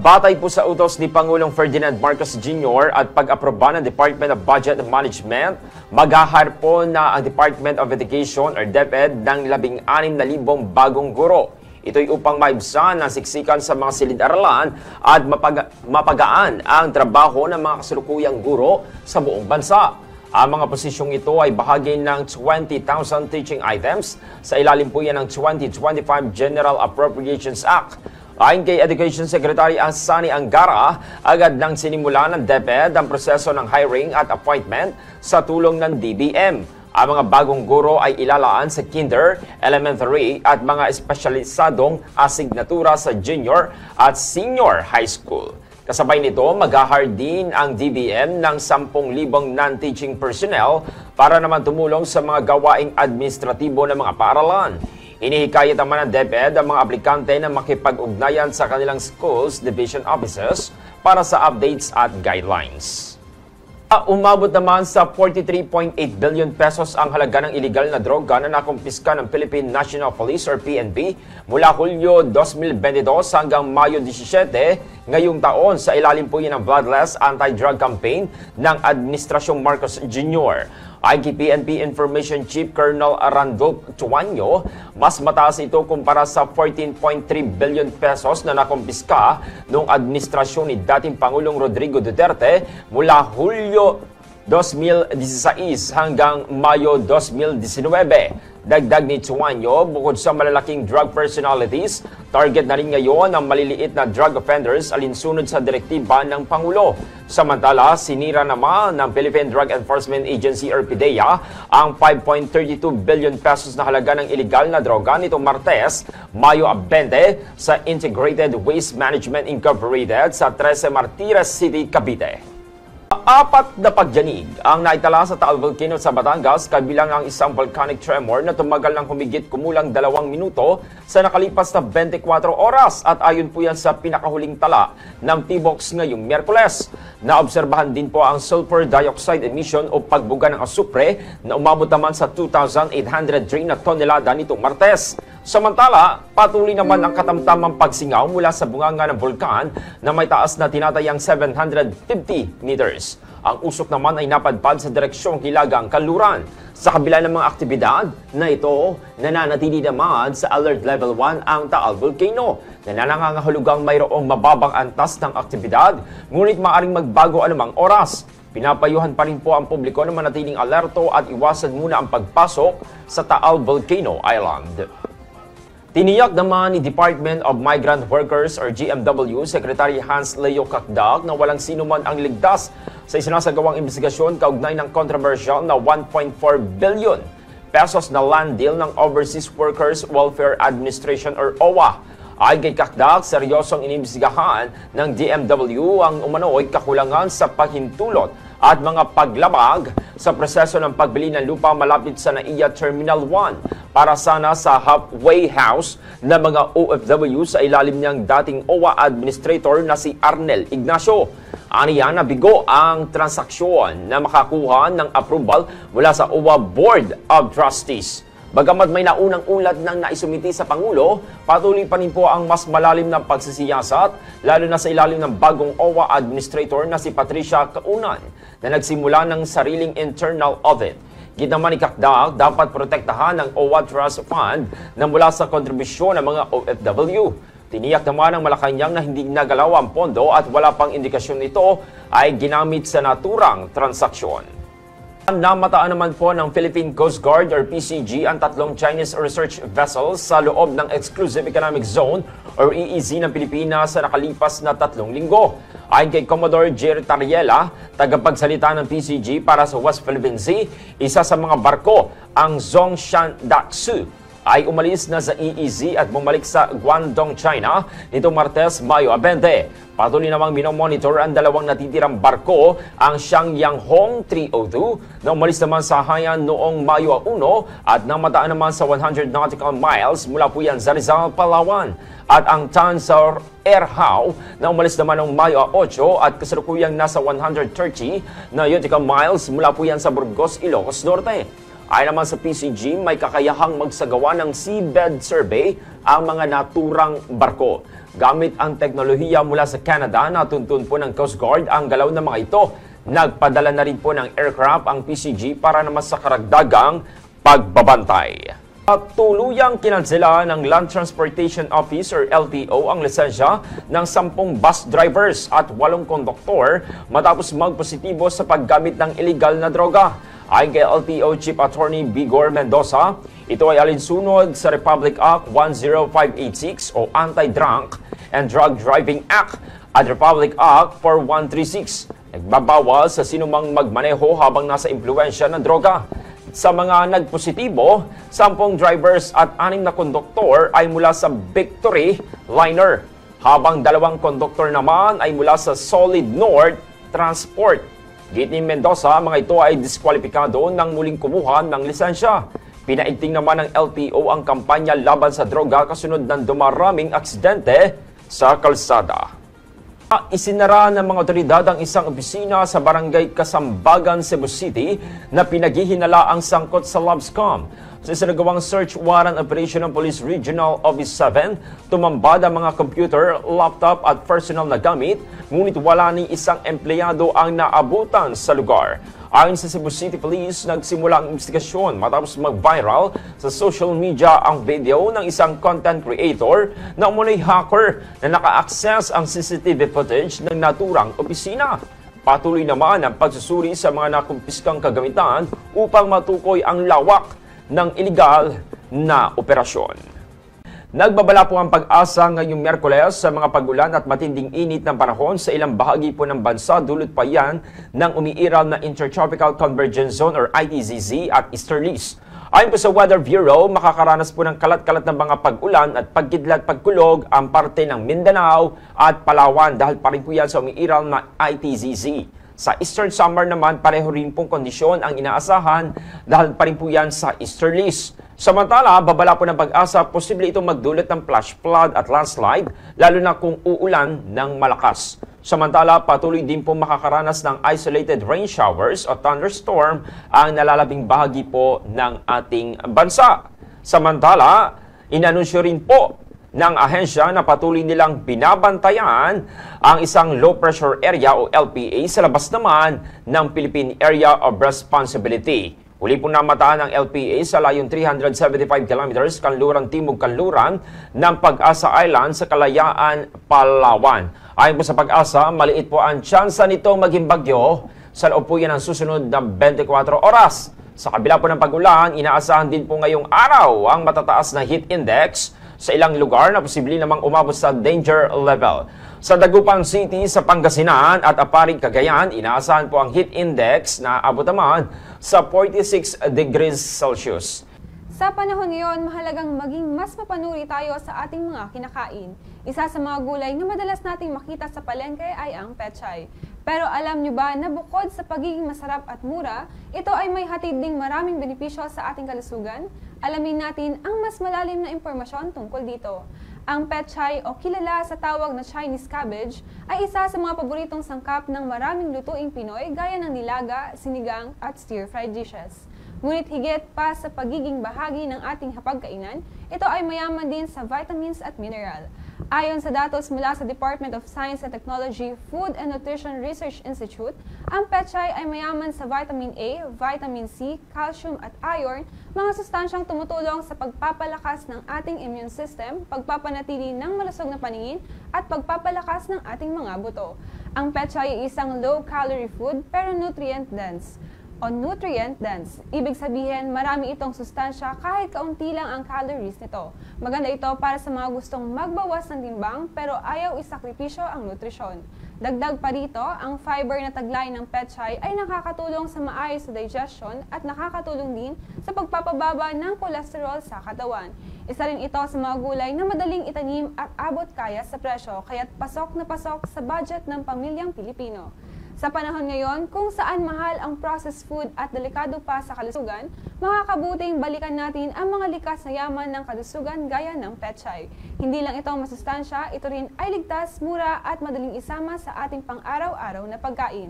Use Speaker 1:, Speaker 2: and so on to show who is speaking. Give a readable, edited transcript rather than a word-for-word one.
Speaker 1: Batay po sa utos ni Pangulong Ferdinand Marcos Jr. at pag-aproba ng Department of Budget and Management, maghahire po na ang Department of Education or DepEd ng 16,000 bagong guro. Ito'y upang maibsan ang siksikan sa mga silid-aralan at mapagaan ang trabaho ng mga kasalukuyang guro sa buong bansa. Ang mga posisyong ito ay bahagi ng 20,000 teaching items sa ilalim po yan ng 2025 General Appropriations Act. Ayon kay Education Secretary Sani Angara, agad nang sinimula ng DepEd ang proseso ng hiring at appointment sa tulong ng DBM. Ang mga bagong guro ay ilalaan sa kinder, elementary at mga espesyalisadong asignatura sa junior at senior high school. Kasabay nito, mag-hire din ang DBM ng 10,000 non-teaching personnel para naman tumulong sa mga gawaing administratibo ng mga paaralan. Inihikayat naman ng DepEd ang mga aplikante na makipag-ugnayan sa kanilang schools division offices para sa updates at guidelines. Umabot naman sa 43.8 billion pesos ang halaga ng iligal na droga na nakumpiska ng Philippine National Police or PNP mula Hulyo 2022 hanggang Mayo 17 ngayong taon sa ilalim po yan ng Bloodless Anti-Drug Campaign ng Administrasyong Marcos Jr. Ayon kay PNP Information Chief Colonel Randolph Tuanyo, mas mataas ito kumpara sa 14.3 billion pesos na nakumpiska noong administrasyon ni dating Pangulong Rodrigo Duterte mula Hulyo 2016 hanggang Mayo 2019. Dagdag ni Tuanyo, bukod sa malalaking drug personalities, target na rin ngayon ang maliliit na drug offenders alinsunod sa direktiba ng Pangulo. Samantala, sinira naman ng Philippine Drug Enforcement Agency or PDEA ang 5.32 billion pesos na halaga ng iligal na droga nitong Martes, Mayo 20 sa Integrated Waste Management Incorporated sa 13 Martires City, Cavite. Apat na pagyanig ang naitala sa Taal Volcano sa Batangas kabilang ang isang volcanic tremor na tumagal ng humigit kumulang 2 minuto sa nakalipas na 24 oras at ayon po yan sa pinakahuling tala ng PBOX ngayong Miyerkules. Naobserbahan din po ang sulfur dioxide emission o pagbuga ng asupre na umabot naman sa 2,803 na tonelada nitong Martes. Samantala, patuloy naman ang katamtamang pagsingaw mula sa bunganga ng bulkan na may taas na tinatayang 750 meters. Ang usok naman ay napadpad sa direksyong Hilagang Kanluran. Sa kabila ng mga aktibidad na ito, nananatili naman sa Alert Level 1 ang Taal Volcano na nangangahulugang mayroong mababang antas ng aktibidad, ngunit maaring magbago anumang oras. Pinapayuhan pa rin po ang publiko na manatiling alerto at iwasan muna ang pagpasok sa Taal Volcano Island. Tiniyak naman ni Department of Migrant Workers or GMW Secretary Hans Leo Cacdac na walang sino man ang ligtas sa isinasagawang investigasyon kaugnay ng controversial na 1.4 billion pesos na land deal ng Overseas Workers Welfare Administration or OWA. Ayon kay Cacdac, seryosong inimbestigahan ng DMW ang umano'y kakulangan sa paghintulot at mga paglabag sa proseso ng pagbili ng lupa malapit sa NAIA Terminal 1 para sana sa halfway house na mga OFW sa ilalim niyang dating OWA administrator na si Arnel Ignacio. Aniya na bigo ang transaksyon na makakuha ng approval mula sa OWA Board of Trustees. Bagamat may naunang ulat ng naisumiti sa Pangulo, patuloy pa rin po ang mas malalim na pagsisiyasat, lalo na sa ilalim ng bagong OWA administrator na si Patricia Kaunan, na nagsimula ng sariling internal audit. Ginaman ni Cacdac, dapat protektahan ng OWA Trust Fund na mula sa kontribusyon ng mga OFW. Tiniyak naman ng Malacanang na hindi nagalaw ang pondo at wala pang indikasyon nito ay ginamit sa naturang transaksyon. Namataan naman po ng Philippine Coast Guard or PCG ang 3 Chinese research vessels sa loob ng Exclusive Economic Zone or EEZ ng Pilipinas sa nakalipas na 3 linggo. Ayon kay Commodore Jerry Tariela, tagapagsalita ng PCG para sa West Philippine Sea, isa sa mga barko, ang Zhongshan Daxu, ay umalis na sa EEZ at bumalik sa Guangdong, China nitong Martes, Mayo 20. Patuloy namang minomonitor ang 2 natitirang barko, ang Shangyang Hong 302 na umalis naman sa Hainan noong Mayo 1 at namataan naman sa 100 nautical miles mula po yan sa Rizal, Palawan. At ang Tansar Airhow na umalis naman noong Mayo 8 at kasalukuyang nasa 130 nautical miles mula po yan sa Burgos, Ilocos Norte. Ayon naman sa PCG, may kakayahang magsagawa ng seabed survey ang mga naturang barko. Gamit ang teknolohiya mula sa Canada, natuntun po ng Coast Guard ang galaw ng mga ito. Nagpadala na rin po ng aircraft ang PCG para naman sa karagdagang pagbabantay. At tuluyang kinansela ng Land Transportation Office or LTO ang lisensya ng 10 bus drivers at 8 konduktor matapos magpositibo sa paggamit ng illegal na droga. Ayon kay LTO Chief Attorney Bigor Mendoza, ito ay alinsunod sa Republic Act 10586 o Anti-Drunk and Drug Driving Act at Republic Act 4136. Nagbabawal sa sinumang magmaneho habang nasa impluensya ng droga. Sa mga nagpositibo, 10 drivers at 6 na konduktor ay mula sa Victory Liner, habang 2 konduktor naman ay mula sa Solid North Transport. Git ni Mendoza, mga ito ay diskwalipikado nang muling kumuha ng lisensya. Pinaigting naman ng LTO ang kampanya laban sa droga kasunod ng dumaraming aksidente sa kalsada. Isinara ng mga otoridad ang isang opisina sa Barangay Kasambagan, Cebu City na pinaghihinala ang sangkot sa LABSCOM. Sa isinagawang search warrant operation ng Police Regional Office 7, tumambad ang mga computer, laptop at personal na gamit, ngunit wala ni isang empleyado ang naabutan sa lugar. Ayon sa Cebu City Police, nagsimula ang investigasyon matapos mag-viral sa social media ang video ng isang content creator na umunoy hacker na naka-access ang CCTV footage ng naturang opisina. Patuloy naman ang pagsusuri sa mga nakumpiskang kagamitan upang matukoy ang lawak ng iligal na operasyon. Nagbabala po ang pag-asa ngayong Miyerkules sa mga pag-ulan at matinding init ng panahon sa ilang bahagi po ng bansa, dulot pa yan ng umiiral na Intertropical Convergence Zone or ITZZ at Easterlies. Ayon po sa Weather Bureau, makakaranas po ng kalat-kalat ng mga pag-ulan at pagkidlat-pagkulog ang parte ng Mindanao at Palawan dahil pa rin po yan sa umiiral na ITZZ. Sa Eastern Samar naman, pareho rin pong kondisyon ang inaasahan dahil pa rin po yan sa Easterlies. Samantala, babala po ng pag-asa, posible itong magdulot ng flash flood at landslide, lalo na kung uulan ng malakas. Samantala, patuloy din po makakaranas ng isolated rain showers o thunderstorm ang nalalabing bahagi po ng ating bansa. Samantala, inanunsyo rin po ng ahensya na patuloy nilang binabantayan ang isang low pressure area o LPA sa labas naman ng Philippine Area of Responsibility. Huli po namataan ang LPA sa layong 375 kilometers kanluran-timog-kanluran ng Pag-asa Island sa Kalayaan, Palawan. Ayon po sa Pag-asa, maliit po ang tsansa nito maging bagyo sa loob po yan ang susunod na 24 oras. Sa kabila po ng pag-ulan, inaasahan din po ngayong araw ang matataas na heat index sa ilang lugar na posible namang umabot sa danger level. Sa Dagupan City sa Pangasinan at Aparig, Cagayan, inaasahan po ang heat index na abot naman sa 46 degrees Celsius.
Speaker 2: Sa panahon ngayon, mahalagang maging mas mapanuri tayo sa ating mga kinakain. Isa sa mga gulay na madalas nating makita sa palengke ay ang pechay. Pero alam nyo ba na bukod sa pagiging masarap at mura, ito ay may hatid ding maraming benepisyo sa ating kalusugan? Alamin natin ang mas malalim na impormasyon tungkol dito. Ang pechay o kilala sa tawag na Chinese cabbage ay isa sa mga paboritong sangkap ng maraming lutuing Pinoy gaya ng nilaga, sinigang at stir-fried dishes. Ngunit higit pa sa pagiging bahagi ng ating hapagkainan, ito ay mayaman din sa vitamins at mineral. Ayon sa datos mula sa Department of Science and Technology Food and Nutrition Research Institute, ang pechay ay mayaman sa vitamin A, vitamin C, calcium at iron, mga sustansyang tumutulong sa pagpapalakas ng ating immune system, pagpapanatili ng malusog na paningin, at pagpapalakas ng ating mga buto. Ang pechay ay isang low-calorie food pero nutrient-dense. Ibig sabihin, marami itong sustansya kahit kaunti lang ang calories nito. Maganda ito para sa mga gustong magbawas ng timbang pero ayaw isakripisyo ang nutrisyon. Dagdag pa rito, ang fiber na taglay ng pechay ay nakakatulong sa maayos na digestion at nakakatulong din sa pagpapababa ng kolesterol sa katawan. Isa rin ito sa mga gulay na madaling itanim at abot kaya sa presyo, kaya't pasok na pasok sa budget ng pamilyang Pilipino. Sa panahon ngayon, kung saan mahal ang processed food at delikado pa sa kalusugan, makakabuting balikan natin ang mga likas na yaman ng kalusugan gaya ng pechay. Hindi lang ito masustansya, ito rin ay ligtas, mura at madaling isama sa ating pang-araw-araw na pagkain.